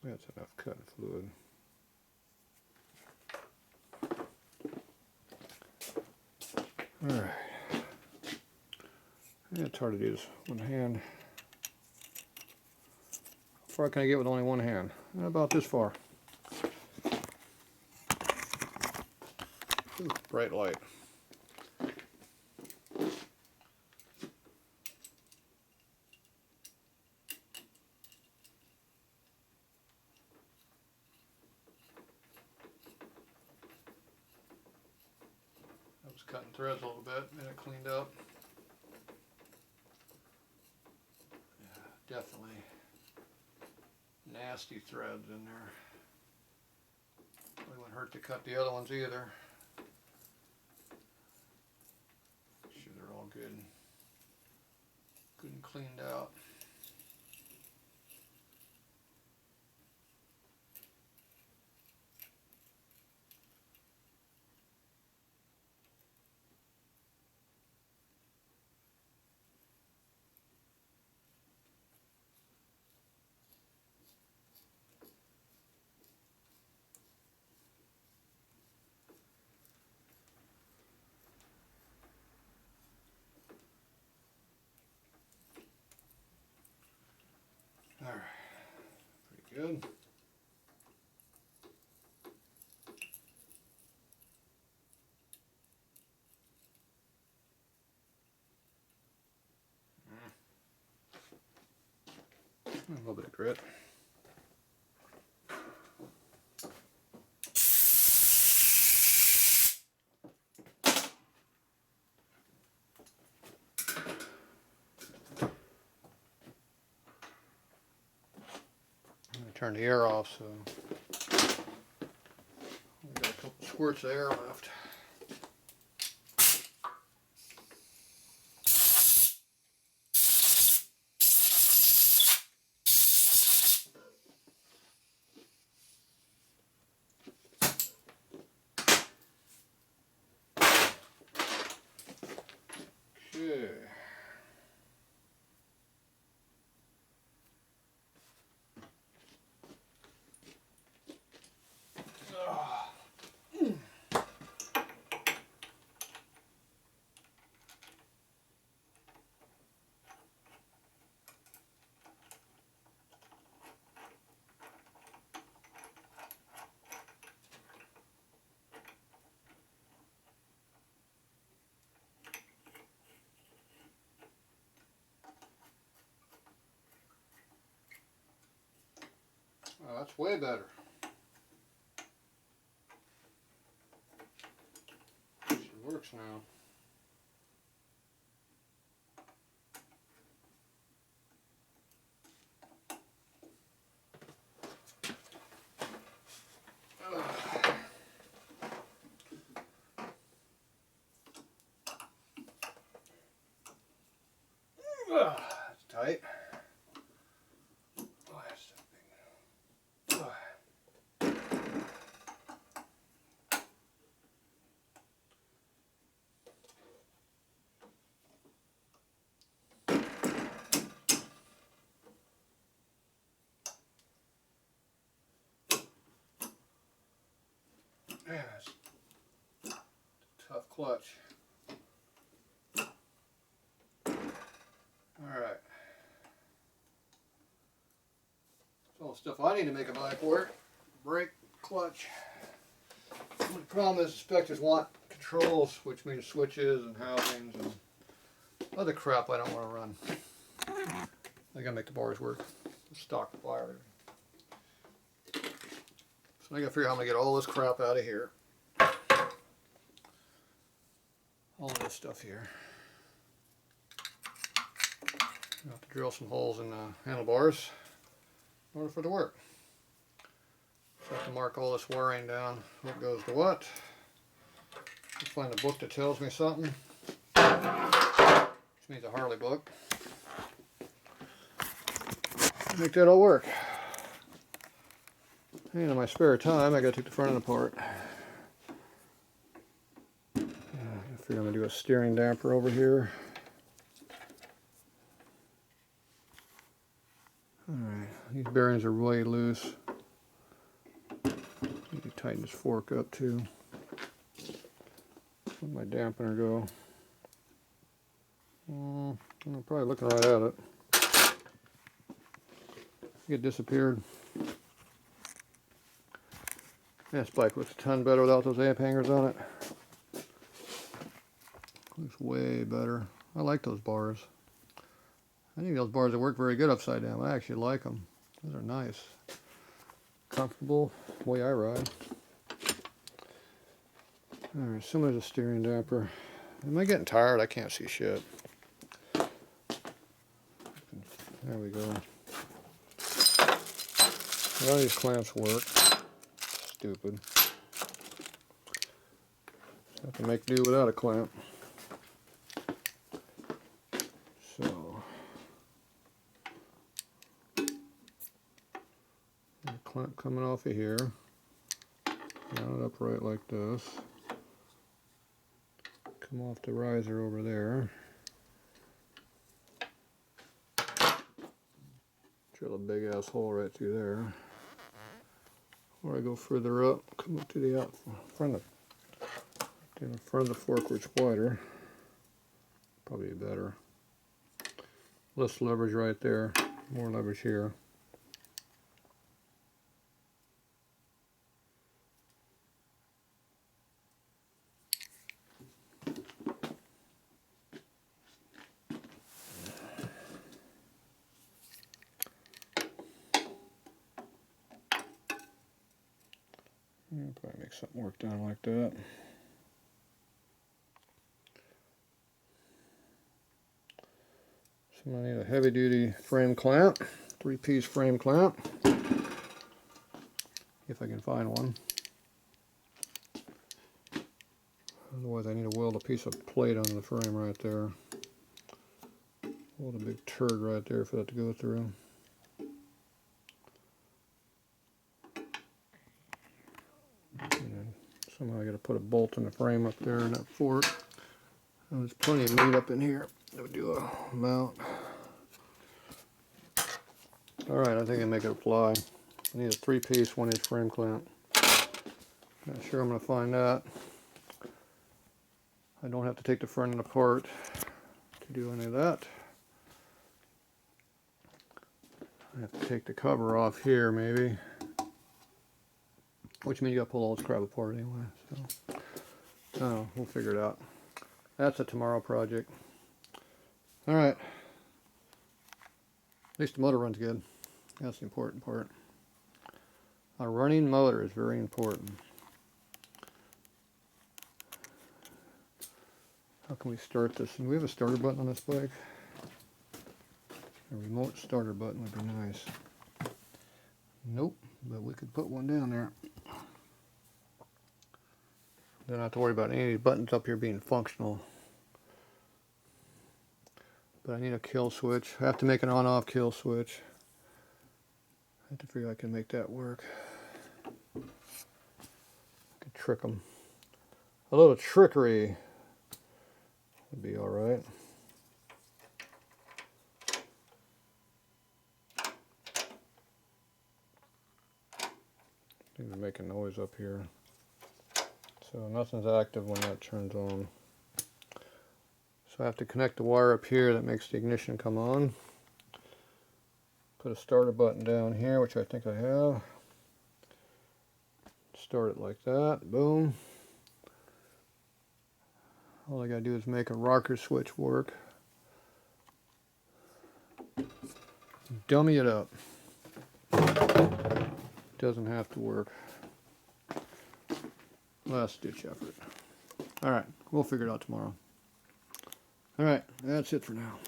That's enough cutting fluid. Alright. Yeah, it's hard to do this with one hand. How far can I get with only one hand? About this far. Ooh, bright light. I was cutting threads a little bit, and it cleaned up. Yeah, definitely nasty threads in there. Probably wouldn't hurt to cut the other ones either. Sure they're all good and cleaned out. Alright, pretty good. A little bit of grit. I'm going to turn the air off, so we've got a couple squirts of air left. Okay. Oh, that's way better. It works now. That's tight. Oh, that's so big. Yeah, that's a tough clutch. Alright. That's all the stuff I need to make a bike work. Brake, clutch. The problem is inspectors want controls, which means switches and housings and other crap I don't want to run. I gotta make the bars work. Stock wire. So I gotta figure out how I'm gonna get all this crap out of here. All this stuff here. I have to drill some holes in the handlebars in order for it to work. So I have to mark all this wiring down, what goes to what. I'll find a book that tells me something, which means a Harley book. Make that all work. And in my spare time, I gotta take the front end apart. I figure I'm gonna do a steering damper over here. Alright, these bearings are really loose. tighten this fork up too. Where'd my dampener go? I'm probably looking right at it. It disappeared. This bike looks a ton better without those amp hangers on it. Looks way better. I like those bars. I think those bars that work very good upside down. I actually like them. Those are nice. Comfortable, the way I ride. Alright, so there's a steering damper. Am I getting tired? I can't see shit. There we go. None of these clamps work. Stupid. Have to make do without a clamp. So, the clamp coming off of here. Mount it upright like this. Come off the riser over there. Drill a big ass hole right through there. Or I go further up, come up to the front of the fork where it's wider. Probably better. Less leverage right there, more leverage here. Probably make something work down like that. So I'm going to need a heavy duty frame clamp, 3-piece frame clamp, if I can find one. Otherwise I need to weld a piece of plate onto the frame right there. Weld a big turd right there for that to go through. Somehow I got to put a bolt in the frame up there in that fork. And there's plenty of meat up in here. I'll do a mount. Alright, I think I can make it fly. I need a 3-piece 1-inch frame clamp. Not sure I'm going to find that. I don't have to take the front end apart to do any of that. I have to take the cover off here maybe. Which means you gotta pull all this crap apart anyway, so. Oh, we'll figure it out. That's a tomorrow project. Alright. At least the motor runs good. That's the important part. A running motor is very important. How can we start this? Do we have a starter button on this bike? A remote starter button would be nice. Nope, but we could put one down there. Don't have to worry about any of these buttons up here being functional. But I need a kill switch. I have to make an on-off kill switch. I have to figure out I can make that work. I can trick them. A little trickery would be alright. Things are making noise up here. So nothing's active when that turns on. So I have to connect the wire up here that makes the ignition come on. Put a starter button down here, which I think I have. Start it like that, boom. All I gotta do is make a rocker switch work. Dummy it up. Doesn't have to work. Last ditch effort. Alright, we'll figure it out tomorrow. Alright, that's it for now.